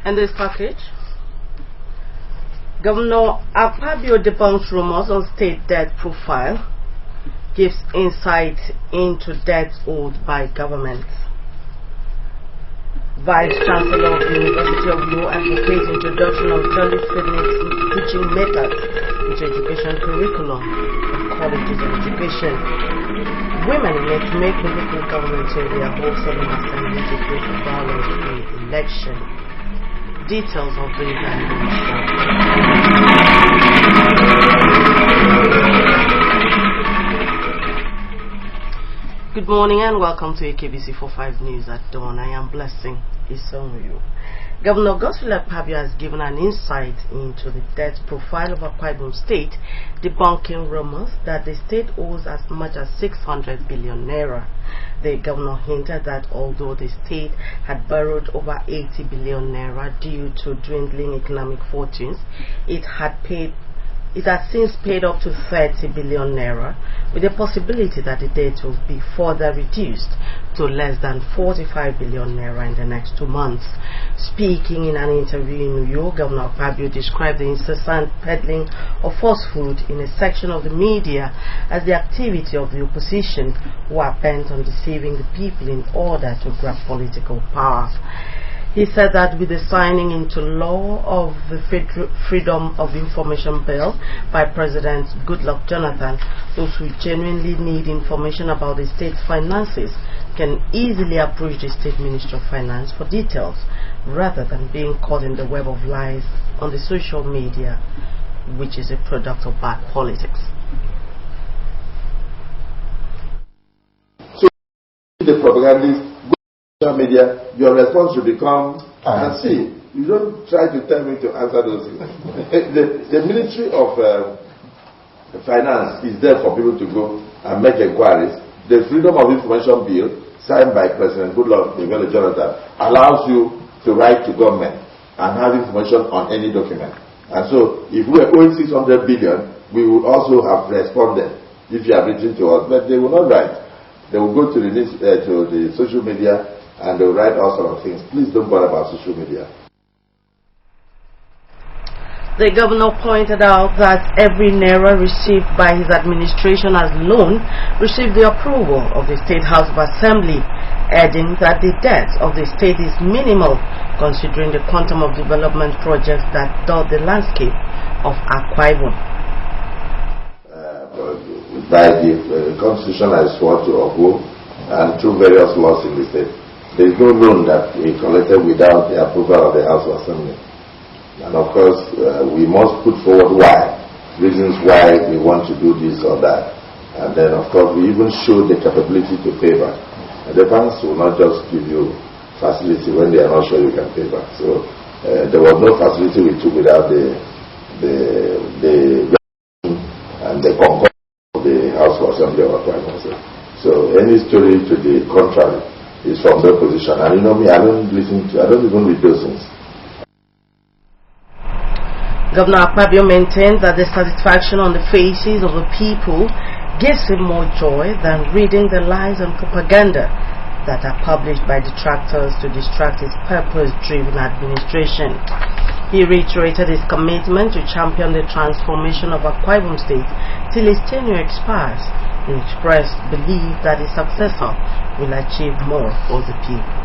In this package, Governor Akpabio debunks rumors on state debt profile, gives insight into debts owed by government. Vice Chancellor of the University of Law advocates introduction of Jolly Phoenix teaching methods into education curriculum of colleges and education. Women need to make local government area hold solemn assembly to pray for violence in election. Details of the event. Good morning and welcome to AKBC 45 News at dawn. I am Blessing Isonwu. Governor Godswill Akpabio has given an insight into the debt profile of Akwa Ibom State, debunking rumors that the state owes as much as 600 billion naira. The governor hinted that although the state had borrowed over 80 billion naira due to dwindling economic fortunes, it had since paid up to 30 billion naira, with the possibility that the debt will be further reduced to less than 45 billion naira in the next 2 months. Speaking in an interview in New York, Governor Akpabio described the incessant peddling of falsehood in a section of the media as the activity of the opposition, who are bent on deceiving the people in order to grab political power. He said that with the signing into law of the Freedom of Information Bill by President Goodluck Jonathan, those who genuinely need information about the state's finances can easily approach the State Ministry of Finance for details, rather than being caught in the web of lies on the social media, which is a product of bad politics. So the propagandist media, your response should become, and see, you don't try to tell me to answer those things. the Ministry of Finance is there for people to go and make inquiries. The Freedom of Information Bill, signed by President Goodluck Jonathan, allows you to write to government and have information on any document. And so, if we are owing 600 billion, we would also have responded if you have written to us. But they will not write. They will go to the social media and they will write all sorts of things. Please don't bother about social media. The governor pointed out that every naira received by his administration as loan received the approval of the State House of Assembly, adding that the debt of the state is minimal considering the quantum of development projects that dot the landscape of Akwa Ibom. By the constitution I swore to uphold and through various laws in the state, there is no loan that we collected without the approval of the House of Assembly. And of course, we must put forward reasons why we want to do this or that. And then of course, we even show the capability to pay back. And the banks will not just give you facility when they are not sure you can pay back. So there was no facility we took without the and the concord of the House of Assembly of Akwa Ibom. So any story to the contrary is from their position. And you know me, I don't even read those things. Governor Akpabio maintains that the satisfaction on the faces of the people gives him more joy than reading the lies and propaganda that are published by detractors to distract his purpose-driven administration. He reiterated his commitment to champion the transformation of Akwa Ibom State till his tenure expires, and expressed belief that his successor will achieve more for the people.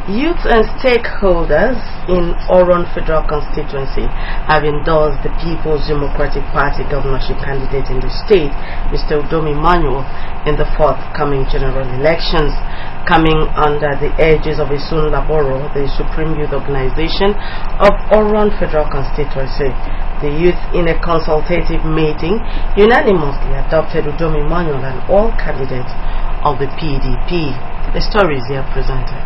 Youth and stakeholders in Oron Federal Constituency have endorsed the People's Democratic Party governorship candidate in the state, Mr. Udomi Emmanuel, in the forthcoming general elections. Coming under the aegis of Esun Laboro, the Supreme Youth Organization of Oron Federal Constituency, the youth in a consultative meeting unanimously adopted Udomi Emmanuel and all candidates of the PDP. The story is here presented.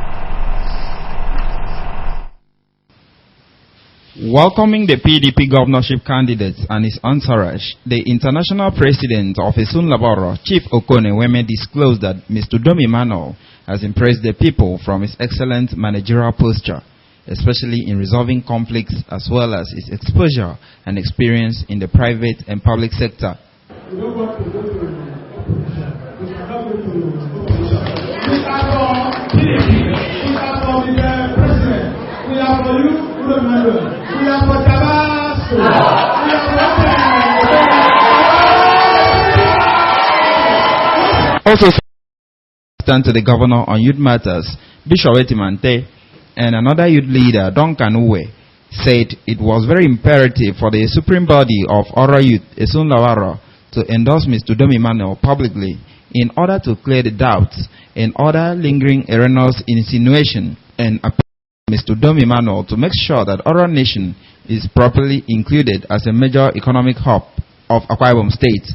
Welcoming the PDP governorship candidates and his entourage, the international president of Esun Laboro, Chief Okone Weme, disclosed that Mr. Udomi Emmanuel has impressed the people from his excellent managerial posture, especially in resolving conflicts, as well as his exposure and experience in the private and public sector. We don't want to go to opposition. We cannot go to opposition. for you, we are for Tabasco. We are for Also, stand to the governor on youth matters, Bishop Etimante, and another youth leader, Duncan Uwe, said it was very imperative for the supreme body of Ora Youth, Esun Lawaro, to endorse Mr. Domi Emmanuel publicly in order to clear the doubts and other lingering erroneous insinuation, and appeal to Mr. Domi Emmanuel to make sure that Ora Nation is properly included as a major economic hub of Akwa Ibom State.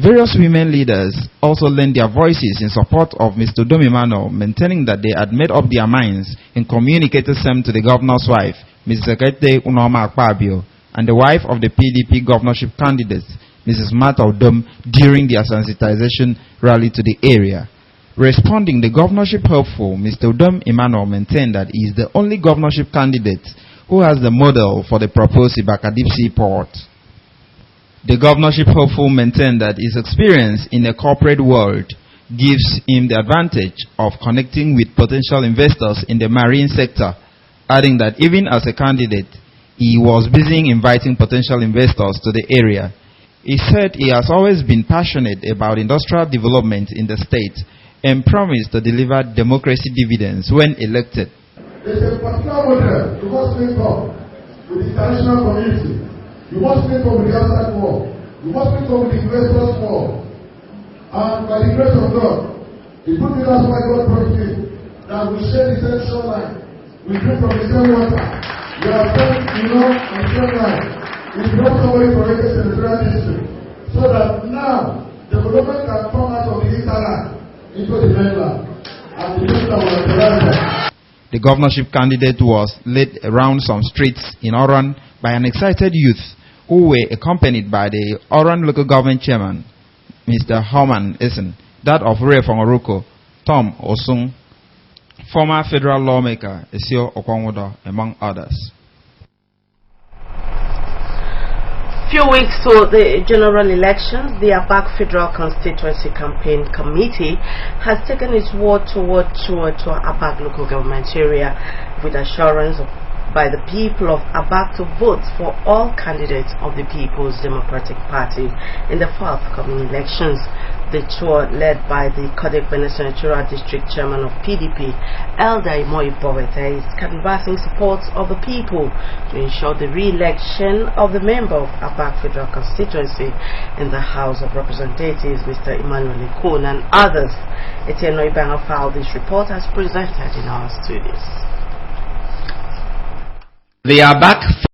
Various women leaders also lent their voices in support of Mr. Domi Emmanuel, maintaining that they had made up their minds and communicated same to the governor's wife, Mrs. Ekete Unoma Akpabio, and the wife of the PDP governorship candidate, Mrs. Martha Odom, during their sensitization rally to the area. Responding, the governorship hopeful, Mr. Domi Emmanuel maintained that he is the only governorship candidate who has the model for the proposed Ibaka Deep Sea Port. The governorship hopeful maintained that his experience in the corporate world gives him the advantage of connecting with potential investors in the marine sector, adding that even as a candidate, he was busy inviting potential investors to the area. He said he has always been passionate about industrial development in the state and promised to deliver democracy dividends when elected. There's a particular model you must link up with the international community. You must link up with the outside world. You must link up with the investors world. And by the grace of God, the good thing that's why God brought me, that we share the same shoreline. We drink from the same water. We are friends, on the same line. We brought somebody from the senatorial district. So that now, development can come out of the hinterland into the mainland. And the mainland will have the governorship candidate was led around some streets in Oran by an excited youth who were accompanied by the Oran local government chairman, Mr. Herman Essen, that of Ray from Oruko, Tom Osung, former federal lawmaker Esio Okwanwodo, among others. Few weeks to the general elections, the Abak Federal Constituency Campaign Committee has taken its word-to-word tour to Abak local government area with assurance by the people of Abak to vote for all candidates of the People's Democratic Party in the forthcoming elections. The tour, led by the Kodek Bene Senatorial District Chairman of PDP, Elder Imoy Bowete, is canvassing support of the people to ensure the re-election of the member of Abak Federal Constituency in the House of Representatives, Mr. Emmanuel Ekun, and others. Etienne Noibanga filed this report as presented in our studios. The Abak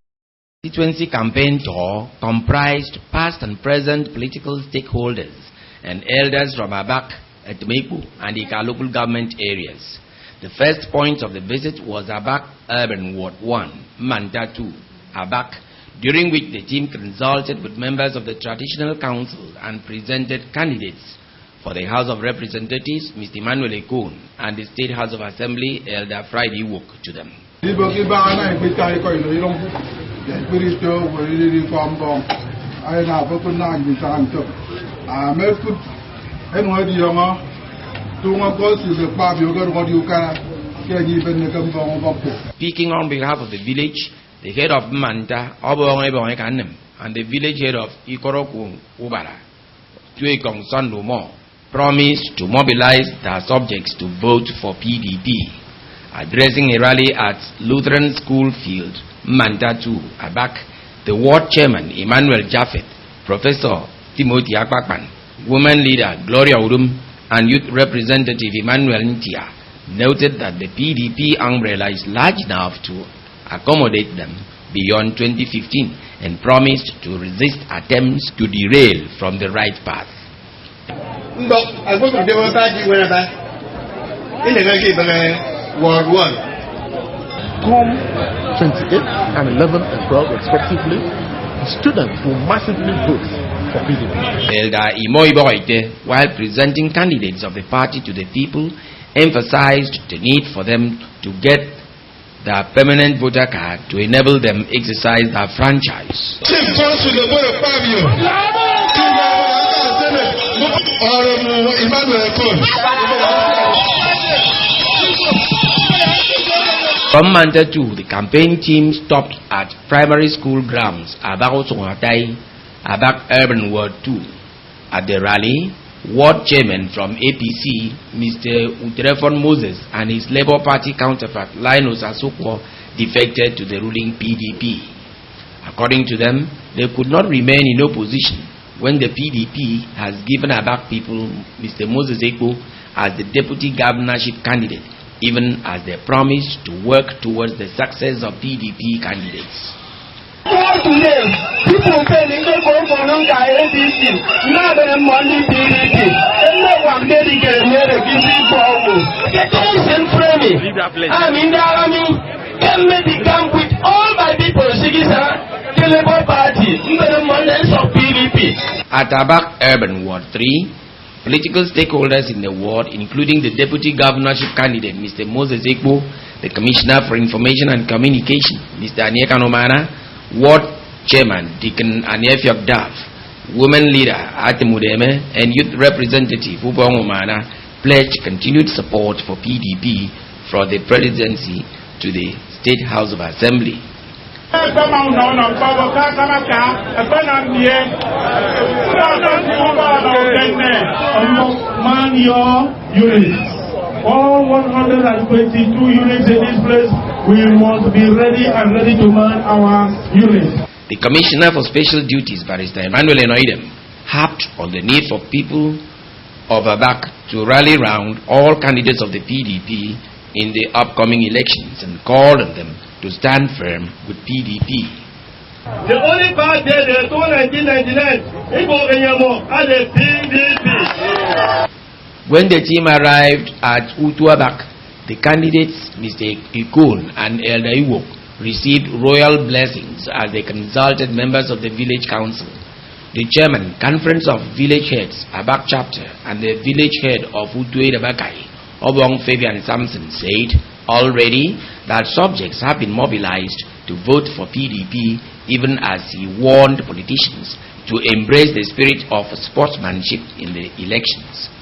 Constituency Campaign Tour comprised past and present political stakeholders and elders from Abak, Etmepu, and Ika local government areas. The first point of the visit was Abak Urban Ward 1, Manta 2, Abak, during which the team consulted with members of the Traditional Council and presented candidates for the House of Representatives, Mr. Emmanuel Ekun, and the State House of Assembly, Elder Friday Wook, to them. Speaking on behalf of the village, the head of Manta, and the village head of Ikoroku Ubara, Tuekong Sandumo, promised to mobilize their subjects to vote for PDP. Addressing a rally at Lutheran School Field, Manta 2, Abak, the ward chairman, Emmanuel Japheth, Professor Timothy Akpakpan, woman leader, Gloria Udum, and youth representative, Emmanuel Ntia, noted that the PDP umbrella is large enough to accommodate them beyond 2015 and promised to resist attempts to derail from the right path. Ward 1. Come 28 and 11 and 12 respectively, the students will massively vote for PDP. Elder Imoy Boite, while presenting candidates of the party to the people, emphasized the need for them to get their permanent voter card to enable them exercise their franchise. From Manta 2, the campaign team stopped at primary school grounds, Abak Songatai, Abak Urban Ward 2. At the rally, Ward Chairman from APC, Mr. Utrefon Moses, and his Labour Party counterpart, Linus Asokwo, defected to the ruling PDP. According to them, they could not remain in opposition when the PDP has given Abak people Mr. Moses Ekpo as the deputy governorship candidate, even as they promised to work towards the success of PDP candidates. Today, people say they go for APC, now they money PDP, and no one dedicated to giving power. The tension framing. I mean, the army can make the camp with all my people, the Labour Party, even the money of PDP. At Abak Urban Ward 3, political stakeholders in the ward, including the deputy governorship candidate, Mr. Moses Ekpo, the Commissioner for Information and Communication, Mr. Anyeka Nomana, Ward Chairman, Deacon Anyefyok Daf, Women Leader, Atemudeme, and Youth Representative, Ubong Omana, pledged continued support for PDP for the presidency to the State House of Assembly. Man your units. All 122 units in this place, we must be ready to man our units. The Commissioner for Special Duties, Barrister Emmanuel Enoidem, harped on the need for people of Abak to rally round all candidates of the PDP in the upcoming elections and called on them to stand firm with PDP. The only party they told 1999, Igbo Enyamo, are the PDP. When the team arrived at Utuabak, the candidates, Mr. Ikun and Elder Iwok, received royal blessings as they consulted members of the village council. The chairman, Conference of Village Heads, Abak Chapter, and the village head of Utued Abakai, Obong Fabian Samson, said already that subjects have been mobilized to vote for PDP, even as he warned politicians to embrace the spirit of sportsmanship in the elections.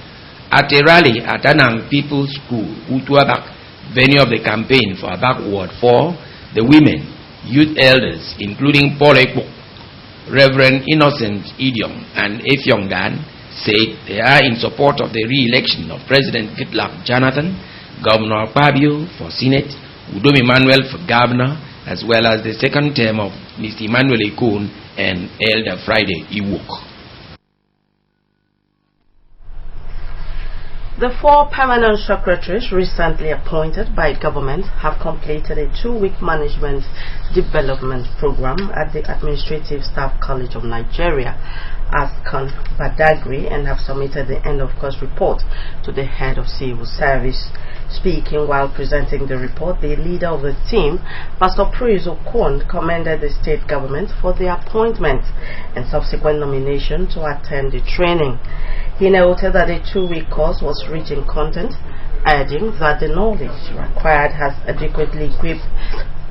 At a rally at Anang People's School, Utuabak, venue of the campaign for Abak Ward 4, the women, youth elders, including Paul Ekpo, Reverend Innocent Idiom, and Efyong Dan, said they are in support of the re-election of President Goodluck Jonathan, Governor Fabio for Senate, Udom Emmanuel for Governor, as well as the second term of Mr. Emmanuel Ekun and Elder Friday Iwok. The 4 permanent secretaries recently appointed by government have completed a 2-week management development program at the Administrative Staff College of Nigeria, ASCON Badagry, and have submitted the end of course report to the head of civil service. Speaking while presenting the report, the leader of the team, Pastor Praise Okon, commended the state government for the appointment and subsequent nomination to attend the training. He noted that the 2-week course was rich in content, adding that the knowledge required has adequately equipped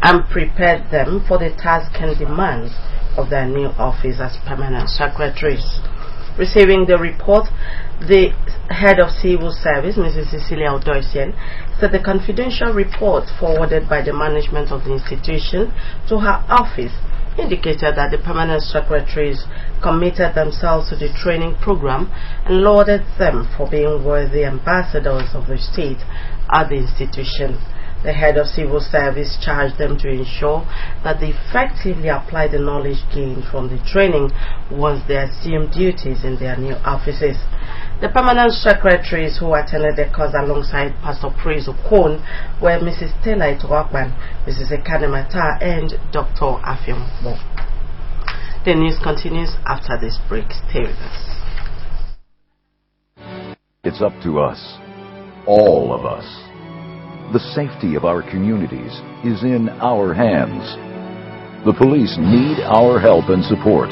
and prepared them for the task and demands of their new office as permanent secretaries. Receiving the report, the head of civil service, Mrs. Cecilia Odoisian, said the confidential report forwarded by the management of the institution to her office indicated that the permanent secretaries committed themselves to the training program and lauded them for being worthy ambassadors of the state at the institution. The head of civil service charged them to ensure that they effectively apply the knowledge gained from the training once they assume duties in their new offices. The permanent secretaries who attended the course alongside Pastor Praise Okon were Mrs. Stella Itoakban, Mrs. Ekanemata, and Dr. Afiam Mo. The news continues after this break. Stay with us. It's up to us, all of us. The safety of our communities is in our hands. The police need our help and support.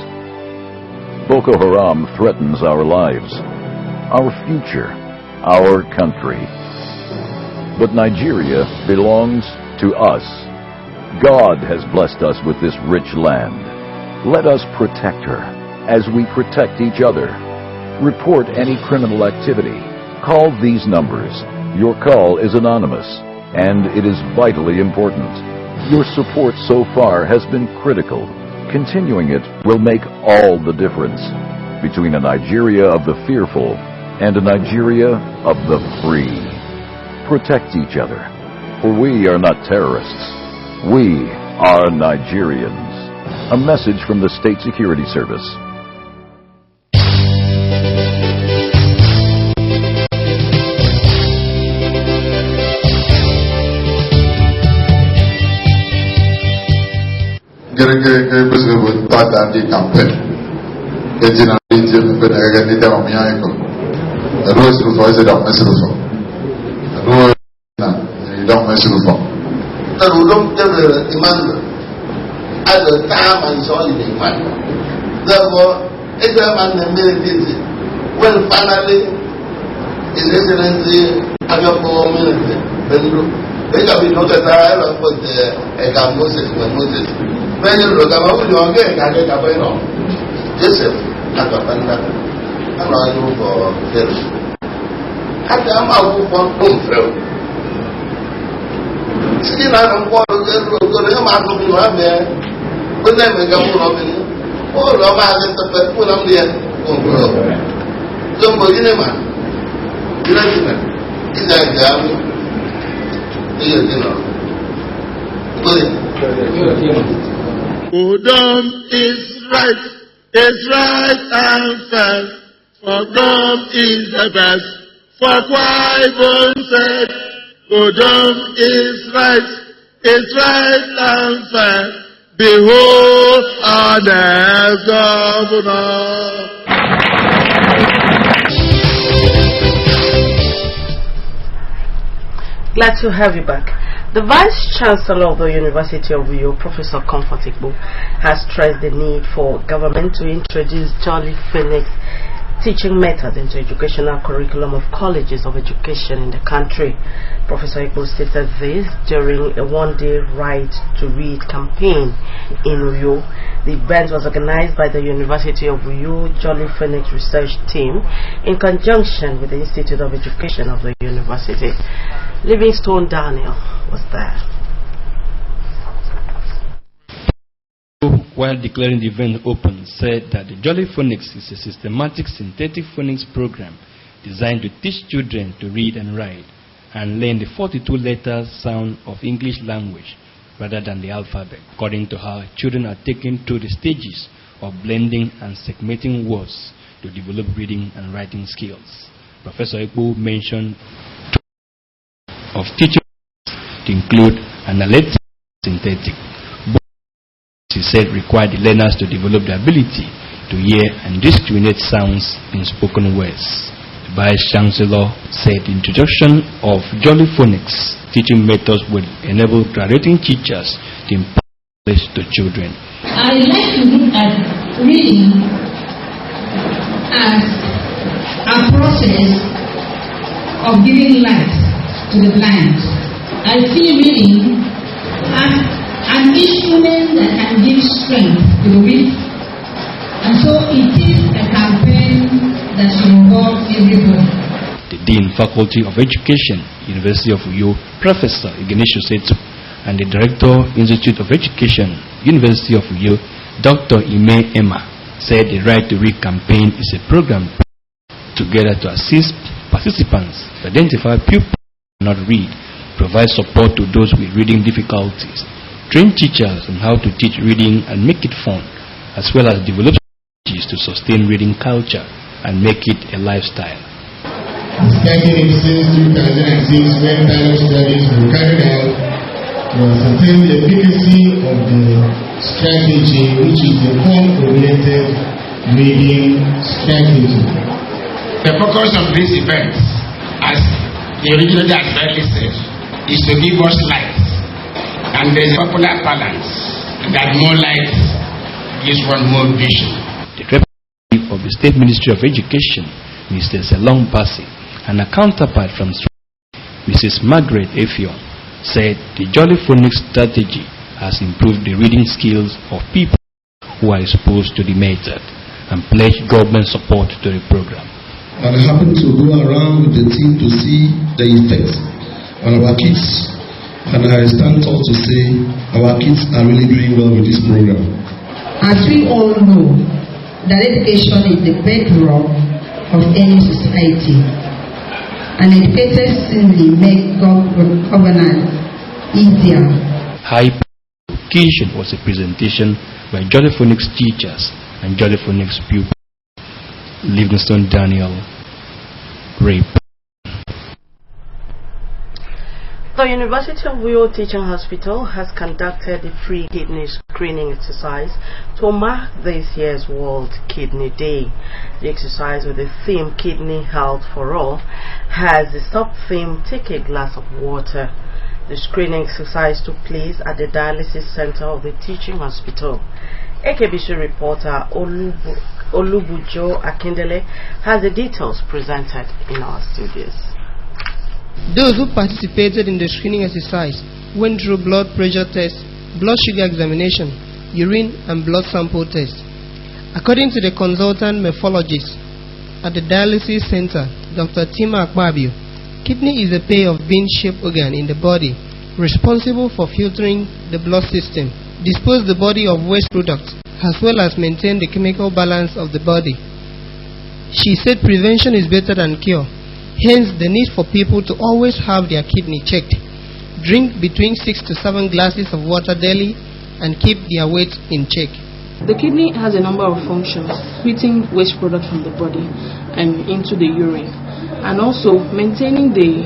Boko Haram threatens our lives, our future, our country. But Nigeria belongs to us. God has blessed us with this rich land. Let us protect her as we protect each other. Report any criminal activity. Call these numbers. Your call is anonymous. and it is vitally important. Your support so far has been critical. Continuing it will make all the difference between a Nigeria of the fearful and a Nigeria of the free. Protect each other, for we are not terrorists. We are Nigerians. A message from the State Security Service. At the time I saw it in mind. Therefore, exam and military, when finally His Excellency Agapo Minister, they can be noted that I put Moses when Moses. When you look at what you are getting, I get a point on Joseph Agapanda. I'm not looking for Pharaoh. At the amount of one home Pharaoh. See, I don't want to get to the amount of you. When they make a full of it, all of us at the full of the Jumbo Dinema. Is that Udom is right and fast. For Udom is the best. For Kwai said, Udom is right and fast. Behold our next governor. Glad to have you back. The Vice Chancellor of the University of Uyo, Professor Comfort Igbo, has stressed the need for government to introduce Jolly Phoenix teaching methods into educational curriculum of colleges of education in the country. Professor Igbo stated this during a one-day Right to Read campaign in Uyo. The event was organized by the University of Uyo Jolly Phoenix Research Team in conjunction with the Institute of Education of the university. Livingstone Daniel was there. While declaring the event open, said that the Jolly Phonics is a systematic synthetic phonics program designed to teach children to read and write and learn the 42-letter sound of English language rather than the alphabet, according to how children are taken through the stages of blending and segmenting words to develop reading and writing skills. Professor Igbo mentioned of teaching to include analytic and synthetic. He said required the learners to develop the ability to hear and discriminate sounds in spoken words. The Vice Chancellor said the introduction of Jolly Phonics teaching methods would enable graduating teachers to impart knowledge to children. I like to look at reading as a process of giving light to the blind. I see reading as an instrument that can give strength to the weak, and so it is a campaign that should involve everybody. The Dean Faculty of Education, University of Uyo, Professor Ignacio Setu, and the Director, Institute of Education, University of Uyo, Dr. Ime Emma, said the Right to Read campaign is a program together to assist participants to identify pupils who cannot read, provide support to those with reading difficulties, train teachers on how to teach reading and make it fun, as well as develop strategies to sustain reading culture and make it a lifestyle. Starting since 2006, when pilot studies were carried out to ascertain the efficacy of the strategy, which is the form-oriented reading strategy. The focus of this event, as the original has rightly said, is to give us light. And there is a popular balance that more light gives one more vision. The representative of the State Ministry of Education, Mr. Selong Pasi, and a counterpart from Mrs. Margaret Effiong, said the Jolly Phonics strategy has improved the reading skills of people who are exposed to the method and pledged government support to the program. And I happened to go around with the team to see the effects on our kids And I stand tall to say our kids are really doing well with this program. As we all know, that education is the bedrock of any society. An educated citizen makes governance easier. High education was a presentation by Jolly Phonics teachers and Jolly Phonics pupils. Livingstone Daniel, Rape. The University of Uyo Teaching Hospital has conducted a free kidney screening exercise to mark this year's World Kidney Day. The exercise, with the theme Kidney Health for All, has the sub-theme Take a Glass of Water. The screening exercise took place at the dialysis center of the teaching hospital. AKBC reporter Olubujo Akindele has the details presented in our studios. Those who participated in the screening exercise went through blood pressure tests, blood sugar examination, urine and blood sample tests. According to the consultant nephrologist at the dialysis center, Dr. Tima Akpabio, kidney is a pair of bean-shaped organ in the body responsible for filtering the blood system, dispose the body of waste products, as well as maintain the chemical balance of the body. She said prevention is better than cure. Hence, the need for people to always have their kidney checked. Drink between 6 to 7 glasses of water daily and keep their weight in check. The kidney has a number of functions, excreting waste products from the body and into the urine, and also maintaining the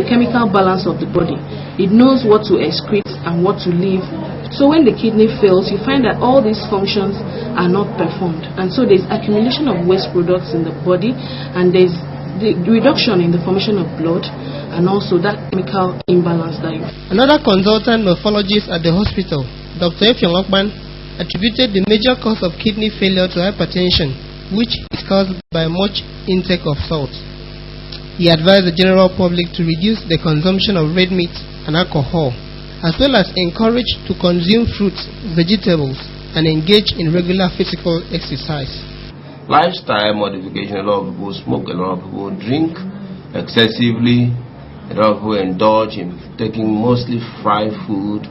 chemical balance of the body. It knows what to excrete and what to leave. So when the kidney fails, you find that all these functions are not performed, and so there's accumulation of waste products in the body, and there's the reduction in the formation of blood, and also that chemical imbalance that you. Another consultant nephrologist at the hospital, Dr. Effiong Okban, attributed the major cause of kidney failure to hypertension, which is caused by much intake of salt. He advised the general public to reduce the consumption of red meat and alcohol, as well as encourage to consume fruits, vegetables, and engage in regular physical exercise. Lifestyle modification, a lot of people smoke, a lot of people drink excessively, a lot of people indulge in taking mostly fried food.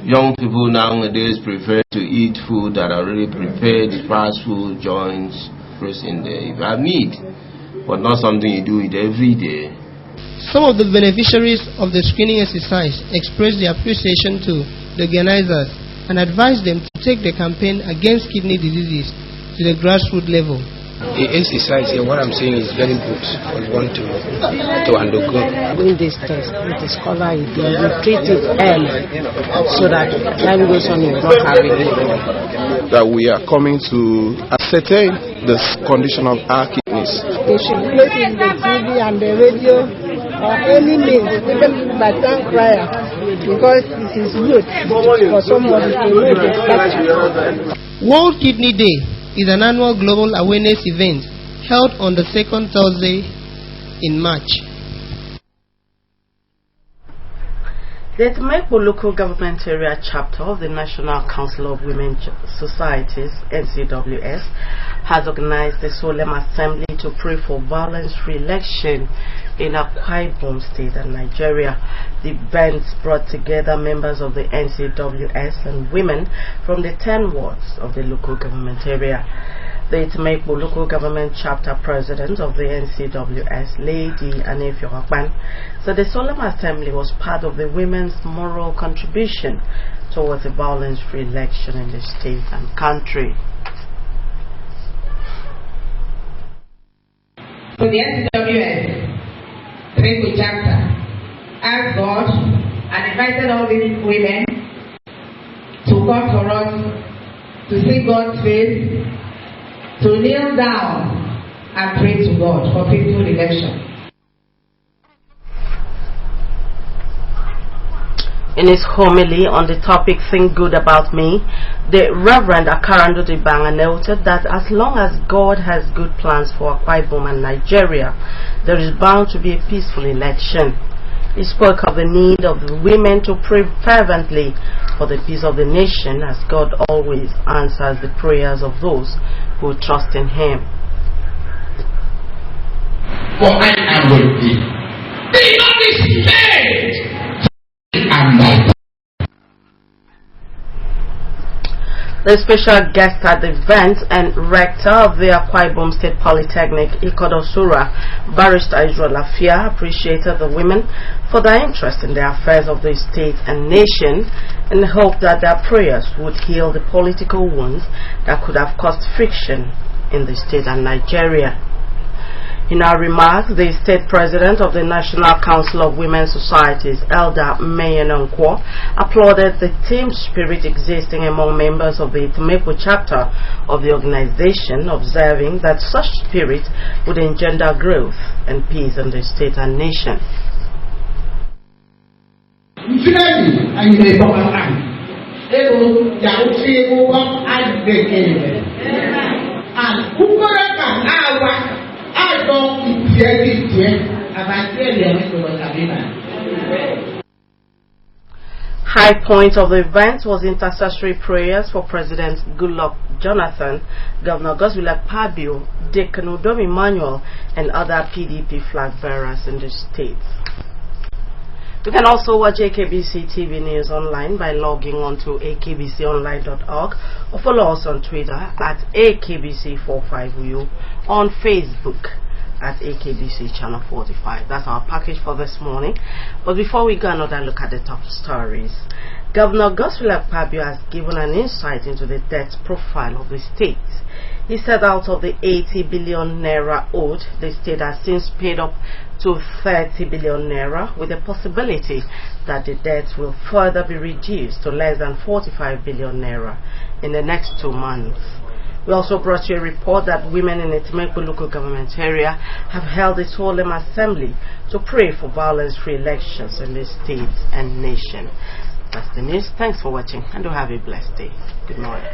Young people nowadays prefer to eat food that are already prepared, fast food joints, in there. If you have meat, but not something you do it every day. Some of the beneficiaries of the screening exercise expressed their appreciation to the organizers and advised them to take the campaign against kidney diseases to the grassroots level. The exercise here, what I'm saying is very good for one to undergo. Doing this test, we discover it, then we treat it early so that time goes on, you don't have it. That we are coming to ascertain the condition of our kidneys. They should place in the TV and the radio or any means, even by tongue crier, because it is good for somebody to know the fact. World Kidney Day is an annual global awareness event held on the second Thursday in March. The Temekpo Local Government Area Chapter of the National Council of Women Societies, NCWS, has organized the Solemn Assembly to pray for violence-free election in Akwa Ibom State and Nigeria. The event brought together members of the NCWS and women from the 10 wards of the local government area. The Temekpo Local Government Chapter President of the NCWS, Lady Anefio Akpan, said the Solemn Assembly was part of the women's moral contribution towards a violence-free election in the state and country. So the NCWS Temekpo Chapter asked God and invited all these women to come for us to see God's face, to kneel down and pray to God for peaceful election. In his homily on the topic Think Good About Me, the Reverend Akarando Dibanga noted that as long as God has good plans for Akwa Ibom and Nigeria, there is bound to be a peaceful election. He spoke of the need of the women to pray fervently for the peace of the nation, as God always answers the prayers of those who trust in Him. For I am with thee. Be not dismayed. and my. The special guest at the event and rector of the Akwa Ibom State Polytechnic, Ikodosura, Barrister Israel Afia, appreciated the women for their interest in the affairs of the state and nation and hoped that their prayers would heal the political wounds that could have caused friction in the state and Nigeria. In our remarks, the state president of the National Council of Women's Societies, Elder Mayen Nkwo, applauded the team spirit existing among members of the Itimepo chapter of the organization, observing that such spirit would engender growth and peace in the state and nation. High point of the event was intercessory prayers for President Goodluck Jonathan, Governor Godswill Akpabio, Deacon Udom Emmanuel, and other PDP flag bearers in the state. You can also watch AKBC TV News online by logging on to akbconline.org or follow us on Twitter at AKBC45U, on Facebook at AKBC Channel 45. That's our package for this morning. But before we go, another look at the top stories. Governor Godswill Akpabio has given an insight into the debt profile of the state. He said out of the 80 billion naira owed, the state has since paid up to 30 billion naira, with the possibility that the debt will further be reduced to less than 45 billion naira in the next 2 months. We also brought you a report that women in the Itimepo local government area have held a solemn assembly to pray for violence-free elections in the state and nation. That's the news. Thanks for watching and do have a blessed day. Good morning.